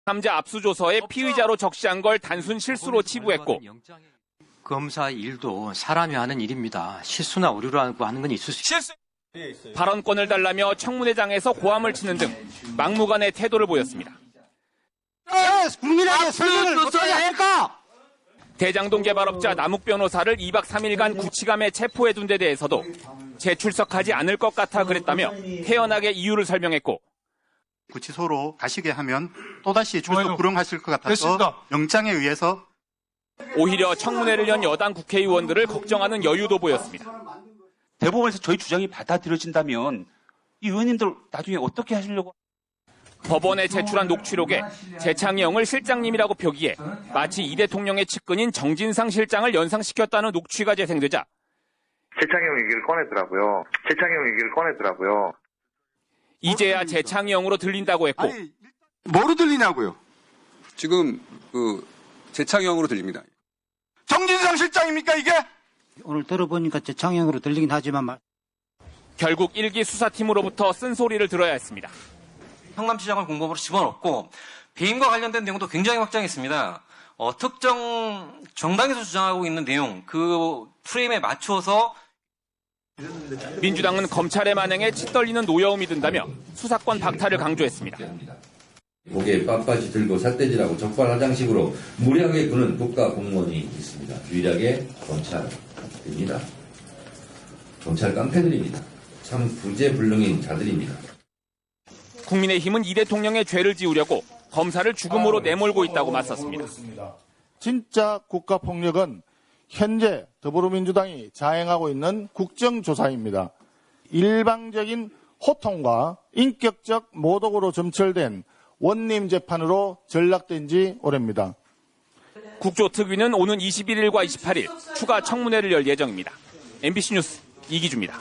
삼자 압수조서에 피의자로 적시한 걸 단순 실수로 치부했고 검사 일도 사람이 하는 일입니다. 실수나 오류라고 하는 건 있을 수 있습니다. 발언권을 달라며 청문회장에서 고함을 치는 등 막무가내 태도를 보였습니다. 국민에게 설명을 못하게 할까? 대장동 개발업자 남욱 변호사를 2박 3일간 구치감에 체포해둔 데 대해서도 재출석하지 않을 것 같아 그랬다며 태연하게 이유를 설명했고 구치소로 가시게 하면 또다시 출석 불응하실 것 같아서 영장에 의해서 오히려 청문회를 연 여당 국회의원들을 걱정하는 여유도 보였습니다. 대법원에서 저희 주장이 받아들여진다면 이 의원님들 나중에 어떻게 하시려고? 법원에 제출한 녹취록에 재창영을 실장님이라고 표기해 마치 이 대통령의 측근인 정진상 실장을 연상시켰다는 녹취가 재생되자 재창영 얘기를 꺼내더라고요. 이제야 재창영으로 들린다고 했고 뭐로 들리냐고요? 지금 재창영으로 들립니다. 정진상 실장입니까 이게? 오늘 들어보니까 재창영으로 들리긴 하지만 결국 1기 수사팀으로부터 쓴소리를 들어야 했습니다. 성남시장을 공범으로 집어넣고 배임과 관련된 내용도 굉장히 확장했습니다. 특정 정당에서 주장하고 있는 내용, 그 프레임에 맞춰서 민주당은 검찰의 만행에 치떨리는 노여움이 든다며 수사권 박탈을 강조했습니다. 목에 빳빳이 들고 삿대질하고 적반하장식으로 무리하게 구는 국가공무원이 있습니다. 유일하게 검찰입니다. 검찰 깡패들입니다. 참 구제불능인 자들입니다. 국민의힘은 이 대통령의 죄를 지우려고 검사를 죽음으로 내몰고 있다고 맞섰습니다. 진짜 국가폭력은 현재 더불어민주당이 자행하고 있는 국정조사입니다. 일방적인 호통과 인격적 모독으로 점철된 원님 재판으로 전락된 지 오래입니다. 국조특위는 오는 21일과 28일 추가 청문회를 열 예정입니다. MBC 뉴스 이기주입니다.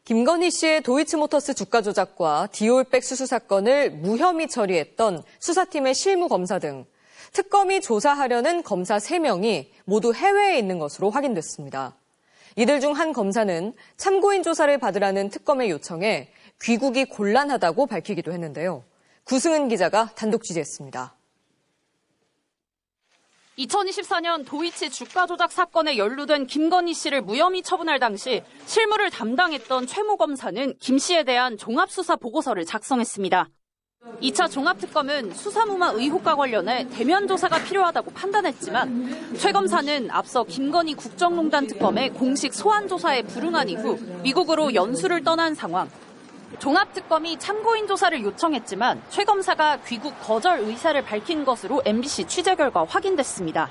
김건희 씨의 도이치모터스 주가 조작과 디올백 수수 사건을 무혐의 처리했던 수사팀의 실무검사 등 특검이 조사하려는 검사 3명이 모두 해외에 있는 것으로 확인됐습니다. 이들 중 한 검사는 참고인 조사를 받으라는 특검의 요청에 귀국이 곤란하다고 밝히기도 했는데요. 구승은 기자가 단독 취재했습니다. 2024년 도이치 주가 조작 사건에 연루된 김건희 씨를 무혐의 처분할 당시 실무를 담당했던 최무검사는 김 씨에 대한 종합수사 보고서를 작성했습니다. 2차 종합특검은 수사무마 의혹과 관련해 대면 조사가 필요하다고 판단했지만 최 검사는 앞서 김건희 국정농단 특검의 공식 소환 조사에 불응한 이후 미국으로 연수를 떠난 상황. 종합특검이 참고인 조사를 요청했지만 최 검사가 귀국 거절 의사를 밝힌 것으로 MBC 취재 결과 확인됐습니다.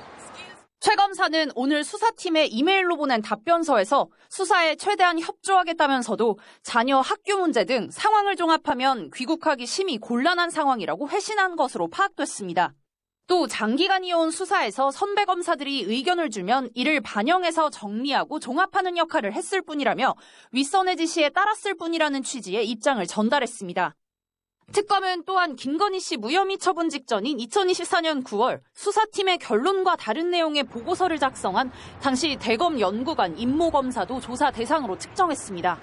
최 검사는 오늘 수사팀에 이메일로 보낸 답변서에서 수사에 최대한 협조하겠다면서도 자녀 학교 문제 등 상황을 종합하면 귀국하기 심히 곤란한 상황이라고 회신한 것으로 파악됐습니다. 또 장기간 이어온 수사에서 선배 검사들이 의견을 주면 이를 반영해서 정리하고 종합하는 역할을 했을 뿐이라며 윗선의 지시에 따랐을 뿐이라는 취지의 입장을 전달했습니다. 특검은 또한 김건희 씨 무혐의 처분 직전인 2024년 9월 수사팀의 결론과 다른 내용의 보고서를 작성한 당시 대검 연구관 임모 검사도 조사 대상으로 측정했습니다.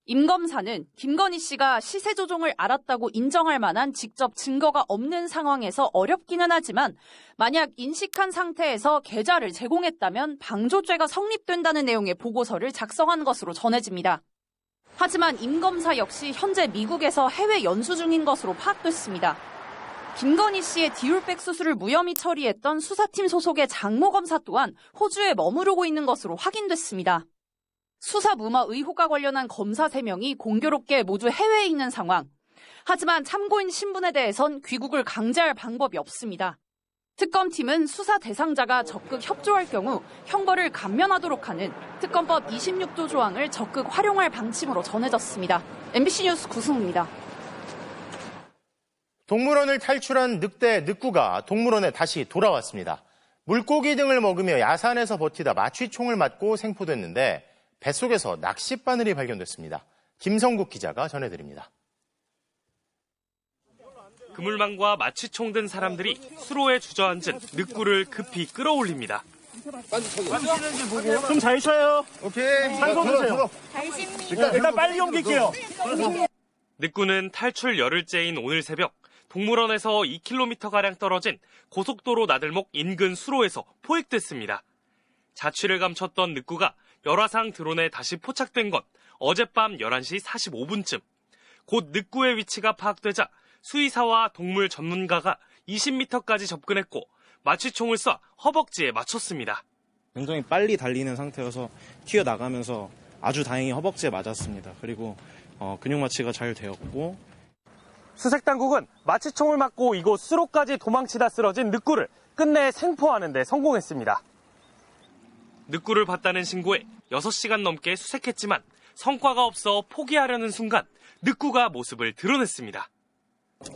임 검사는 김건희 씨가 시세 조종을 알았다고 인정할 만한 직접 증거가 없는 상황에서 어렵기는 하지만 만약 인식한 상태에서 계좌를 제공했다면 방조죄가 성립된다는 내용의 보고서를 작성한 것으로 전해집니다. 하지만 임 검사 역시 현재 미국에서 해외 연수 중인 것으로 파악됐습니다. 김건희 씨의 디올백 수술을 무혐의 처리했던 수사팀 소속의 장모 검사 또한 호주에 머무르고 있는 것으로 확인됐습니다. 수사 무마 의혹과 관련한 검사 3명이 공교롭게 모두 해외에 있는 상황. 하지만 참고인 신분에 대해선 귀국을 강제할 방법이 없습니다. 특검팀은 수사 대상자가 적극 협조할 경우 형벌을 감면하도록 하는 특검법 26조 조항을 적극 활용할 방침으로 전해졌습니다. MBC 뉴스 구승우입니다. 동물원을 탈출한 늑대 늑구가 동물원에 다시 돌아왔습니다. 물고기 등을 먹으며 야산에서 버티다 마취총을 맞고 생포됐는데 뱃속에서 낚싯바늘이 발견됐습니다. 김성국 기자가 전해드립니다. 그물망과 마취총 든 사람들이 수로에 주저앉은 늑구를 급히 끌어올립니다. 좀 잘 쉬어요. 오케이. 산소 드세요. 일단 빨리 옮길게요. 늑구는 탈출 열흘째인 오늘 새벽 동물원에서 2km가량 떨어진 고속도로 나들목 인근 수로에서 포획됐습니다. 자취를 감췄던 늑구가 열화상 드론에 다시 포착된 건 어젯밤 11시 45분쯤. 곧 늑구의 위치가 파악되자 수의사와 동물 전문가가 20m까지 접근했고 마취총을 쏴 허벅지에 맞췄습니다. 굉장히 빨리 달리는 상태여서 튀어나가면서 아주 다행히 허벅지에 맞았습니다. 그리고 근육 마취가 잘 되었고 수색당국은 마취총을 맞고 이곳 수로까지 도망치다 쓰러진 늑구를 끝내 생포하는 데 성공했습니다. 늑구를 봤다는 신고에 6시간 넘게 수색했지만 성과가 없어 포기하려는 순간 늑구가 모습을 드러냈습니다.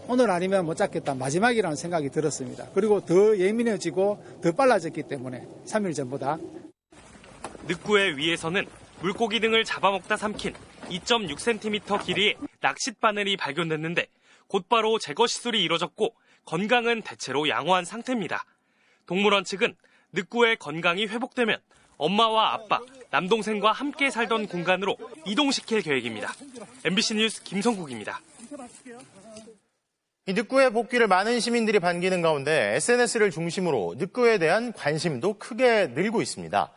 오늘 아니면 못 잡겠다. 마지막이라는 생각이 들었습니다. 그리고 더 예민해지고 더 빨라졌기 때문에 3일 전보다. 늑구의 위에서는 물고기 등을 잡아먹다 삼킨 2.6cm 길이의 낚싯바늘이 발견됐는데 곧바로 제거 시술이 이뤄졌고 건강은 대체로 양호한 상태입니다. 동물원 측은 늑구의 건강이 회복되면 엄마와 아빠, 남동생과 함께 살던 공간으로 이동시킬 계획입니다. MBC 뉴스 김성국입니다. 이 늑구의 복귀를 많은 시민들이 반기는 가운데 SNS를 중심으로 늑구에 대한 관심도 크게 늘고 있습니다.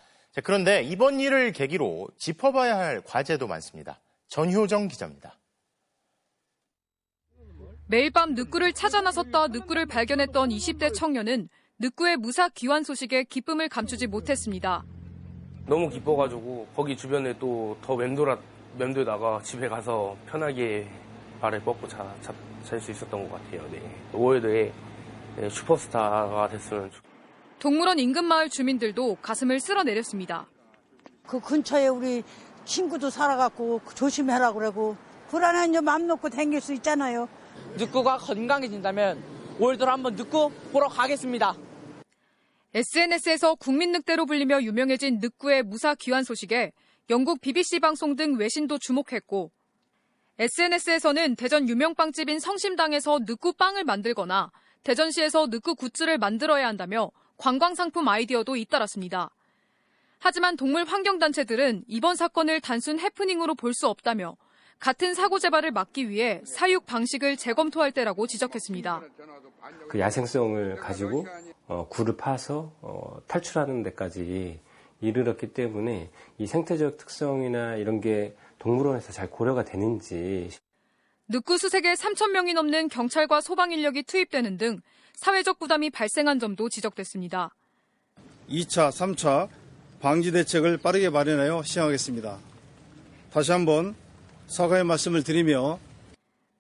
그런데 이번 일을 계기로 짚어봐야 할 과제도 많습니다. 전효정 기자입니다. 매일 밤 늑구를 찾아 나섰다 늑구를 발견했던 20대 청년은 늑구의 무사 귀환 소식에 기쁨을 감추지 못했습니다. 너무 기뻐가지고 거기 주변에 또 더 맴돌다가 집에 가서 편하게 발을 뻗고 잘 수 있었던 것 같아요. 네. 월드의 슈퍼스타가 됐으면 좋겠습니다. 동물원 인근 마을 주민들도 가슴을 쓸어내렸습니다. 그 근처에 우리 친구도 살아갖고 조심해라 그러고 불안한 점 맘 놓고 다닐 수 있잖아요. 늑구가 건강해진다면 올해도 한번 늑구 보러 가겠습니다. SNS에서 국민 늑대로 불리며 유명해진 늑구의 무사 귀환 소식에 영국 BBC 방송 등 외신도 주목했고 SNS에서는 대전 유명 빵집인 성심당에서 늑구 빵을 만들거나 대전시에서 늑구 굿즈를 만들어야 한다며 관광상품 아이디어도 잇따랐습니다. 하지만 동물 환경단체들은 이번 사건을 단순 해프닝으로 볼 수 없다며 같은 사고 재발을 막기 위해 사육 방식을 재검토할 때라고 지적했습니다. 그 야생성을 가지고 굴을 파서 탈출하는 데까지 이르렀기 때문에 이 생태적 특성이나 이런 게 동물원에서 잘 고려가 되는지. 늑구 수색에 3,000명이 넘는 경찰과 소방 인력이 투입되는 등 사회적 부담이 발생한 점도 지적됐습니다. 2차, 3차 방지 대책을 빠르게 마련하여 시행하겠습니다. 다시 한번 사과의 말씀을 드리며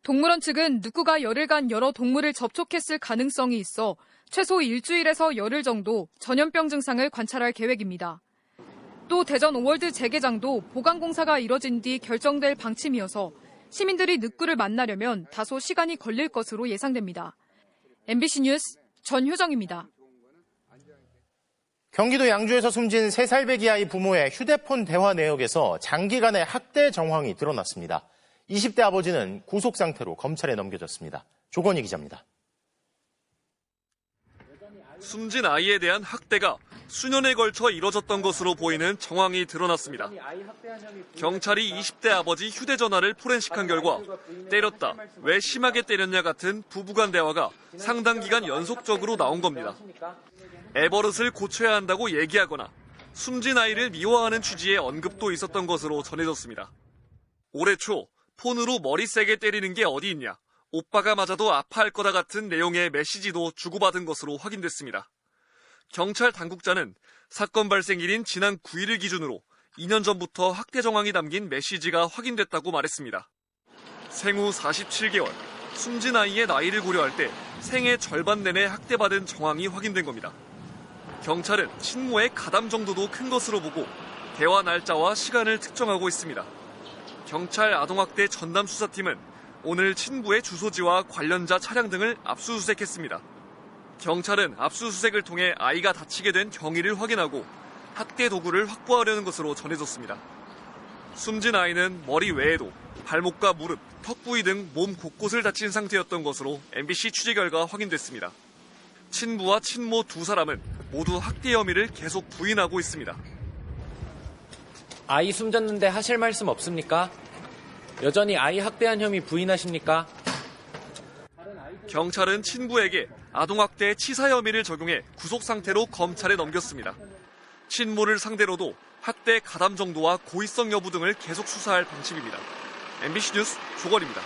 동물원 측은 늑구가 열흘간 여러 동물을 접촉했을 가능성이 있어 최소 일주일에서 열흘 정도 전염병 증상을 관찰할 계획입니다. 또 대전 오월드 재개장도 보강공사가 이뤄진 뒤 결정될 방침이어서 시민들이 늑구를 만나려면 다소 시간이 걸릴 것으로 예상됩니다. MBC 뉴스 전효정입니다. 경기도 양주에서 숨진 3살배기 아이 부모의 휴대폰 대화 내역에서 장기간의 학대 정황이 드러났습니다. 20대 아버지는 구속 상태로 검찰에 넘겨졌습니다. 조건희 기자입니다. 숨진 아이에 대한 학대가 수년에 걸쳐 이뤄졌던 것으로 보이는 정황이 드러났습니다. 경찰이 20대 아버지 휴대전화를 포렌식한 결과 때렸다, 왜 심하게 때렸냐 같은 부부간 대화가 상당 기간 연속적으로 나온 겁니다. 애버릇을 고쳐야 한다고 얘기하거나 숨진 아이를 미워하는 취지의 언급도 있었던 것으로 전해졌습니다. 올해 초 폰으로 머리 세게 때리는 게 어디 있냐, 오빠가 맞아도 아파할 거다 같은 내용의 메시지도 주고받은 것으로 확인됐습니다. 경찰 당국자는 사건 발생일인 지난 9일을 기준으로 2년 전부터 학대 정황이 담긴 메시지가 확인됐다고 말했습니다. 생후 47개월, 숨진 아이의 나이를 고려할 때 생애 절반 내내 학대받은 정황이 확인된 겁니다. 경찰은 친모의 가담 정도도 큰 것으로 보고 대화 날짜와 시간을 특정하고 있습니다. 경찰 아동학대 전담수사팀은 오늘 친부의 주소지와 관련자 차량 등을 압수수색했습니다. 경찰은 압수수색을 통해 아이가 다치게 된 경위를 확인하고 학대 도구를 확보하려는 것으로 전해졌습니다. 숨진 아이는 머리 외에도 발목과 무릎, 턱 부위 등 몸 곳곳을 다친 상태였던 것으로 MBC 취재 결과 확인됐습니다. 친부와 친모 두 사람은 모두 학대 혐의를 계속 부인하고 있습니다. 아이 숨졌는데 하실 말씀 없습니까? 여전히 아이 학대한 혐의 부인하십니까? 경찰은 친부에게 아동학대 치사 혐의를 적용해 구속 상태로 검찰에 넘겼습니다. 친모를 상대로도 학대 가담 정도와 고의성 여부 등을 계속 수사할 방침입니다. MBC 뉴스 조건입니다.